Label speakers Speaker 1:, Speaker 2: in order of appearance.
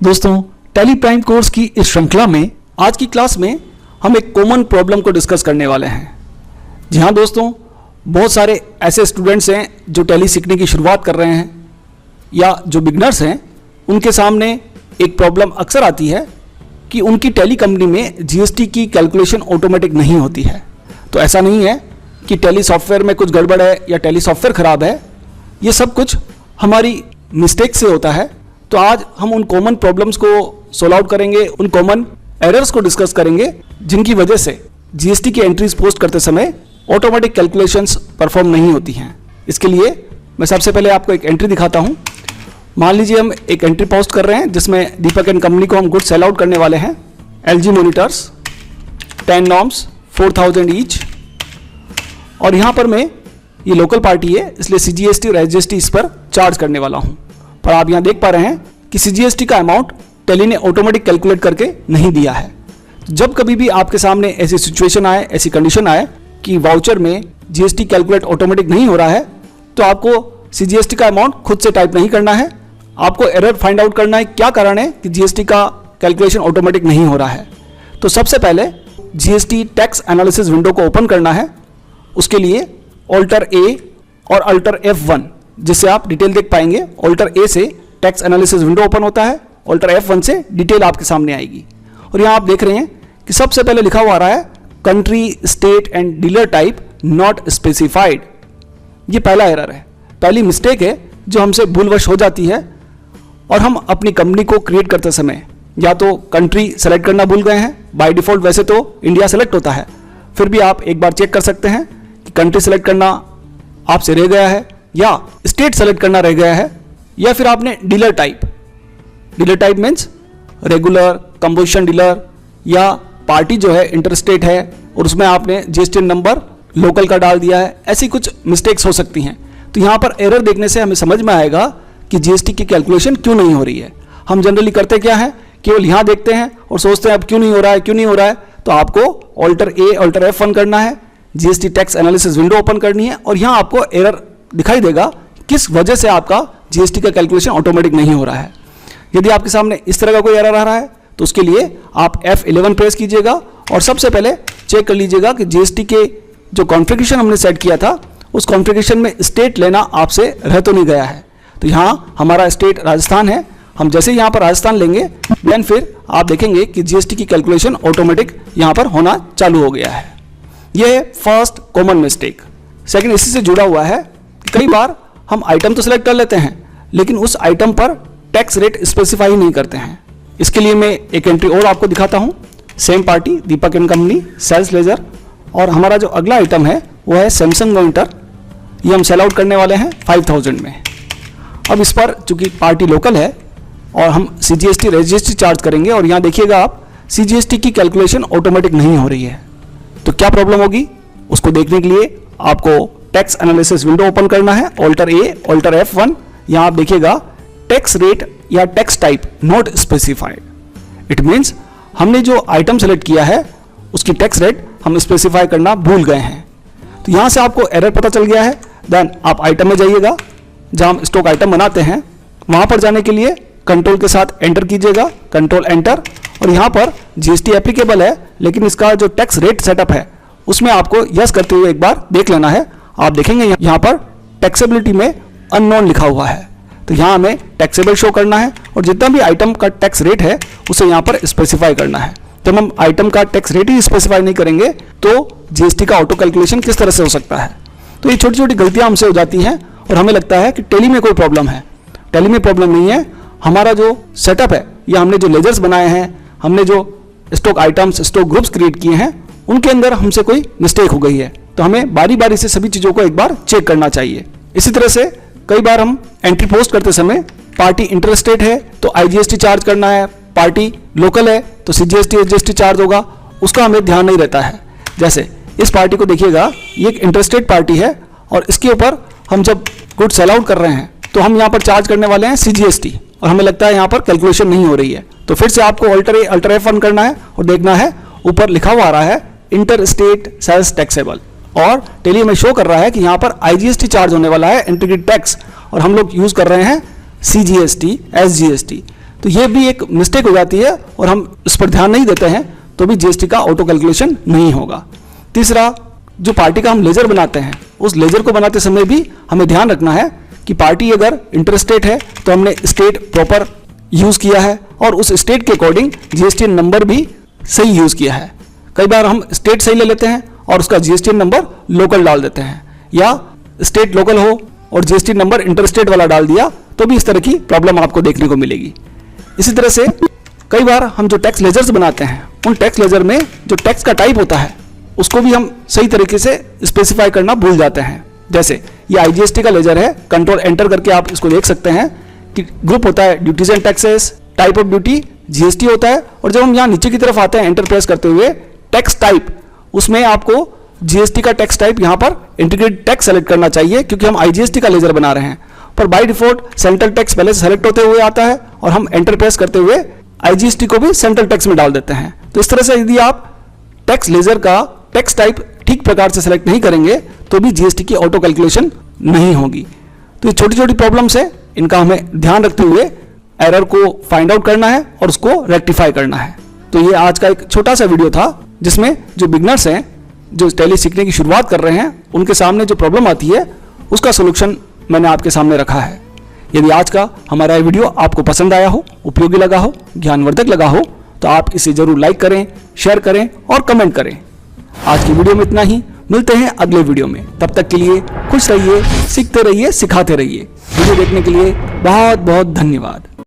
Speaker 1: दोस्तों, tally prime course की इस श्रृंखला में आज की क्लास में हम एक कॉमन प्रॉब्लम को डिस्कस करने वाले हैं। जी हाँ दोस्तों, बहुत सारे ऐसे स्टूडेंट्स हैं जो टैली सीखने की शुरुआत कर रहे हैं या जो बिगनर्स हैं, उनके सामने एक प्रॉब्लम अक्सर आती है कि उनकी टैली कंपनी में जीएसटी की कैलकुलेशन ऑटोमेटिक नहीं होती है। तो ऐसा नहीं है कि टैली सॉफ्टवेयर में कुछ गड़बड़ है या टैली सॉफ्टवेयर ख़राब है, ये सब कुछ हमारी मिस्टेक से होता है। तो आज हम उन कॉमन प्रॉब्लम्स को सोल्व आउट करेंगे, उन कॉमन एरर्स को डिस्कस करेंगे जिनकी वजह से जीएसटी की एंट्रीज पोस्ट करते समय ऑटोमेटिक कैलकुलेशंस परफॉर्म नहीं होती हैं। इसके लिए मैं सबसे पहले आपको एक एंट्री दिखाता हूं। मान लीजिए हम एक एंट्री पोस्ट कर रहे हैं जिसमें दीपक एंड कंपनी को हम गुड्स सेल आउट करने वाले हैं। एलजी मॉनिटर्स 10 नॉर्म्स 4000 ईच, और यहाँ पर मैं ये लोकल पार्टी है इसलिए सीजीएसटी और एसजीएसटी इस पर चार्ज करने वाला हूँ। पर आप यहाँ देख पा रहे हैं कि सीजीएसटी का अमाउंट टैली ने ऑटोमेटिक कैलकुलेट करके नहीं दिया है। जब कभी भी आपके सामने ऐसी सिचुएशन आए, ऐसी कंडीशन आए कि वाउचर में जीएसटी कैलकुलेट ऑटोमेटिक नहीं हो रहा है, तो आपको सीजीएसटी का अमाउंट खुद से टाइप नहीं करना है। आपको एरर फाइंड आउट करना है, क्या कारण है कि जीएसटी का कैलकुलेशन ऑटोमेटिक नहीं हो रहा है। तो सबसे पहले जीएसटी टैक्स एनालिसिस विंडो को ओपन करना है। उसके लिए ऑल्टर ए और अल्टर F1, जिससे आप डिटेल देख पाएंगे। ऑल्टर ए से टैक्स एनालिसिस विंडो ओपन होता है, ऑल्टर F1 से डिटेल आपके सामने आएगी। और यहाँ आप देख रहे हैं कि सबसे पहले लिखा हुआ आ रहा है country, state and dealer type not specified. ये पहला एरर है, पहली मिस्टेक है जो हमसे भूलवश हो जाती है। और हम अपनी कंपनी को क्रिएट करते समय या तो कंट्री सेलेक्ट करना भूल गए हैं। बाय डिफॉल्ट वैसे तो इंडिया सेलेक्ट होता है, फिर भी आप एक बार चेक कर सकते हैं कि कंट्री सेलेक्ट करना आपसे रह गया है या स्टेट सेलेक्ट करना रह गया है, या फिर आपने dealer type means regular, composition dealer, या पार्टी जो है इंटरस्टेट है और उसमें आपने जीएसटी नंबर लोकल का डाल दिया है। ऐसी कुछ मिस्टेक्स हो सकती हैं। तो यहाँ पर एरर देखने से हमें समझ में आएगा कि जीएसटी की कैलकुलेशन क्यों नहीं हो रही है। हम जनरली करते क्या है, केवल यहाँ देखते हैं और सोचते हैं अब क्यों नहीं हो रहा है। तो आपको ऑल्टर ए ऑल्टर F1 करना है, GST tax analysis window open करनी है, और यहाँ आपको एरर दिखाई देगा किस वजह से आपका जीएसटी का कैलकुलेशन ऑटोमेटिक नहीं हो रहा है। यदि आपके सामने इस तरह का कोई एरर आ रहा है तो उसके लिए आप F11 प्रेस कीजिएगा और सबसे पहले चेक कर लीजिएगा कि जीएसटी के जो कॉन्फ़िगरेशन हमने सेट किया था उस कॉन्फ़िगरेशन में स्टेट लेना आपसे रह तो नहीं गया है। तो यहाँ हमारा स्टेट राजस्थान है। हम जैसे यहाँ पर राजस्थान लेंगे देन फिर आप देखेंगे कि जीएसटी की कैलकुलेशन ऑटोमेटिक यहाँ पर होना चालू हो गया है। यह है फर्स्ट कॉमन मिस्टेक। सेकंड इसी से जुड़ा हुआ है, कई बार हम आइटम तो सिलेक्ट कर लेते हैं लेकिन उस आइटम पर टैक्स रेट स्पेसिफाई नहीं करते हैं। इसके लिए मैं एक एंट्री और आपको दिखाता हूँ। Same party, Deepak and company, sales ledger, और हमारा जो अगला आइटम है वो है सैमसंग मॉनिटर। ये हम सेल आउट करने वाले हैं 5000 में। अब इस पर चूंकि पार्टी लोकल है और हम सीजीएसटी रजिस्ट्री चार्ज करेंगे, और यहाँ देखिएगा आप सीजीएसटी की कैलकुलेशन ऑटोमेटिक नहीं हो रही है। तो क्या प्रॉब्लम होगी उसको देखने के लिए आपको टैक्स एनालिसिस विंडो ओपन करना है, ऑल्टर ए ऑल्टर F1। यहाँ आप देखिएगा टैक्स रेट या tax type not specified. It means हमने जो आइटम सेलेक्ट किया है उसकी टैक्स रेट हम स्पेसिफाई करना भूल गए हैं। तो यहाँ से आपको एरर पता चल गया है। देन आप आइटम में जाइएगा, जहाँ हम स्टॉक आइटम बनाते हैं वहाँ पर जाने के लिए कंट्रोल के साथ एंटर कीजिएगा, कंट्रोल एंटर। और यहाँ पर जीएसटी एप्लीकेबल है लेकिन इसका जो टैक्स रेट सेटअप है उसमें आपको यस करते हुए एक बार देख लेना है। आप देखेंगे यहाँ पर टैक्सेबिलिटी में अननोन लिखा हुआ है, तो यहाँ हमें टैक्सेबल शो करना है और जितना भी आइटम का टैक्स रेट है उसे यहाँ पर स्पेसिफाई करना है। जब हम आइटम का टैक्स रेट ही स्पेसिफाई नहीं करेंगे तो जीएसटी का ऑटो कैलकुलेशन किस तरह से हो सकता है। तो ये छोटी छोटी गलतियाँ हमसे हो जाती हैं और हमें लगता है कि टैली में कोई प्रॉब्लम है। टैली में प्रॉब्लम नहीं है, हमारा जो सेटअप है या हमने जो लेजर्स बनाए हैं, हमने जो stock items, stock groups create किए हैं, उनके अंदर हमसे कोई मिस्टेक हो गई है। तो हमें बारी बारी से सभी चीज़ों को एक बार चेक करना चाहिए। इसी तरह से कई बार हम एंट्री पोस्ट करते समय पार्टी इंटरस्टेट है तो आईजीएसटी चार्ज करना है, पार्टी लोकल है तो सीजीएसटी एसजीएसटी चार्ज होगा, उसका हमें ध्यान नहीं रहता है। जैसे इस पार्टी को देखिएगा, ये एक इंटरस्टेट पार्टी है और इसके ऊपर हम जब गुड सेल आउट कर रहे हैं तो हम यहाँ पर चार्ज करने वाले हैं सीजीएसटी, और हमें लगता है यहाँ पर कैलकुलेशन नहीं हो रही है। तो फिर से आपको अल्टर F1 करना है और देखना है ऊपर लिखा हुआ आ रहा है इंटर स्टेट सेल्स टैक्सेबल, और टैली में शो कर रहा है कि यहाँ पर आईजीएसटी चार्ज होने वाला है, इंटीग्रेटेड टैक्स, और हम लोग यूज कर रहे हैं सीजीएसटी एसजीएसटी। तो ये भी एक मिस्टेक हो जाती है और हम इस पर ध्यान नहीं देते हैं तो भी जीएसटी का ऑटो कैलकुलेशन नहीं होगा। तीसरा, जो पार्टी का हम लेजर बनाते हैं उस लेजर को बनाते समय भी हमें ध्यान रखना है कि पार्टी अगर इंटरस्टेट है तो हमने स्टेट प्रॉपर यूज़ किया है और उस स्टेट के अकॉर्डिंग जीएसटी नंबर भी सही यूज़ किया है। कई बार हम स्टेट सही ले लेते हैं और उसका जीएसटी नंबर लोकल डाल देते हैं, या स्टेट लोकल हो और जीएसटी नंबर इंटरस्टेट वाला डाल दिया तो भी इस तरह की प्रॉब्लम आपको देखने को मिलेगी। इसी तरह से कई बार हम जो टैक्स लेजर्स बनाते हैं उन टैक्स लेजर में जो टैक्स का टाइप होता है उसको भी हम सही तरीके से स्पेसिफाई करना भूल जाते हैं। जैसे ये आईजीएसटी का लेजर है, कंट्रोल एंटर करके आप इसको देख सकते हैं कि ग्रुप होता है duties and taxes, type of duty GST होता है, और जब हम यहाँ नीचे की तरफ आते हैं एंटर प्रेस करते हुए टैक्स टाइप, उसमें आपको जीएसटी का टैक्स टाइप यहाँ पर इंटीग्रेटेड टैक्स सेलेक्ट करना चाहिए क्योंकि हम आईजीएसटी का लेजर बना रहे हैं। पर बाय डिफॉल्ट सेंट्रल टैक्स पहले से सेलेक्ट होते हुए आता है और हम एंटर प्रेस करते हुए आईजीएसटी को भी सेंट्रल टैक्स में डाल देते हैं। तो इस तरह से यदि आप टैक्स लेजर का टैक्स टाइप ठीक प्रकार से सेलेक्ट नहीं करेंगे तो भी जीएसटी की ऑटो कैलकुलेशन नहीं होगी। तो ये छोटी छोटी प्रॉब्लम्स है, इनका हमें ध्यान रखते हुए एरर को फाइंड आउट करना है और उसको रेक्टिफाई करना है। तो ये आज का एक छोटा सा वीडियो था जिसमें जो बिगनर्स हैं, जो टैली सीखने की शुरुआत कर रहे हैं, उनके सामने जो प्रॉब्लम आती है उसका सोल्यूशन मैंने आपके सामने रखा है। यदि आज का हमारा ये वीडियो आपको पसंद आया हो, उपयोगी लगा हो, ज्ञानवर्धक लगा हो तो आप इसे जरूर लाइक करें, शेयर करें और कमेंट करें। आज की वीडियो में इतना ही, मिलते हैं अगले वीडियो में। तब तक के लिए खुश रहिए, सीखते रहिए, सिखाते रहिए। वीडियो देखने के लिए बहुत बहुत धन्यवाद।